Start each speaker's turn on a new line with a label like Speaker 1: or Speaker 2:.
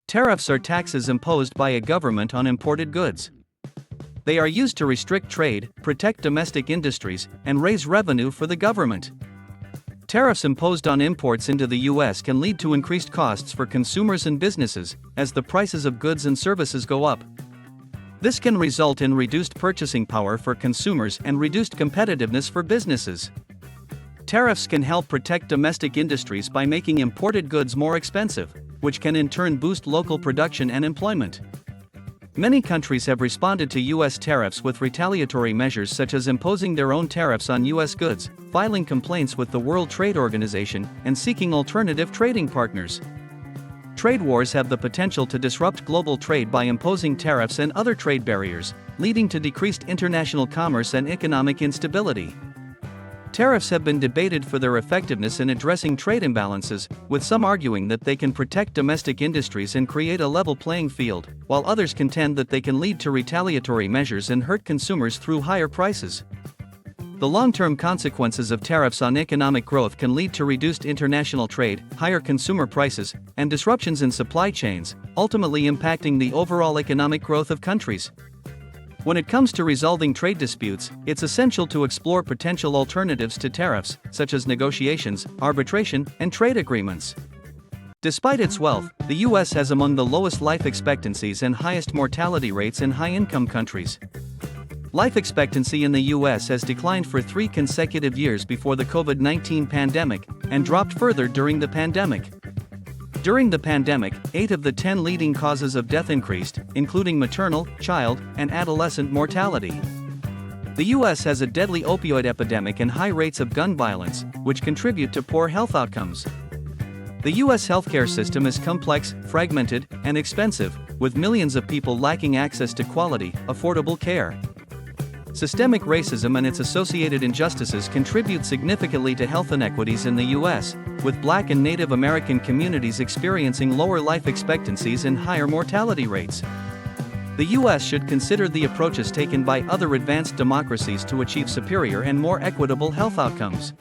Speaker 1: Tariffs are taxes imposed by a government on imported goods. They are used to restrict trade, protect domestic industries, and raise revenue for the government. Tariffs imposed on imports into the U.S. can lead to increased costs for consumers and businesses, as the prices of goods and services go up. This can result in reduced purchasing power for consumers and reduced competitiveness for businesses. Tariffs can help protect domestic industries by making imported goods more expensive, which can in turn boost local production and employment. Many countries have responded to U.S. tariffs with retaliatory measures such as imposing their own tariffs on U.S. goods, filing complaints with the World Trade Organization, and seeking alternative trading partners. Trade wars have the potential to disrupt global trade by imposing tariffs and other trade barriers, leading to decreased international commerce and economic instability. Tariffs have been debated for their effectiveness in addressing trade imbalances, with some arguing that they can protect domestic industries and create a level playing field, while others contend that they can lead to retaliatory measures and hurt consumers through higher prices. The long-term consequences of tariffs on economic growth can lead to reduced international trade, higher consumer prices, and disruptions in supply chains, ultimately impacting the overall economic growth of countries. When it comes to resolving trade disputes, it's essential to explore potential alternatives to tariffs, such as negotiations, arbitration, and trade agreements. Despite its wealth, the U.S. has among the lowest life expectancies and highest mortality rates in high-income countries. Life expectancy in the U.S. has declined for 3 consecutive years before the COVID-19 pandemic, and dropped further during the pandemic. During the pandemic, 8 of the 10 leading causes of death increased, including maternal, child, and adolescent mortality. The U.S. has a deadly opioid epidemic and high rates of gun violence, which contribute to poor health outcomes. The U.S. healthcare system is complex, fragmented, and expensive, with millions of people lacking access to quality, affordable care. Systemic racism and its associated injustices contribute significantly to health inequities in the U.S., with Black and Native American communities experiencing lower life expectancies and higher mortality rates. The U.S. should consider the approaches taken by other advanced democracies to achieve superior and more equitable health outcomes.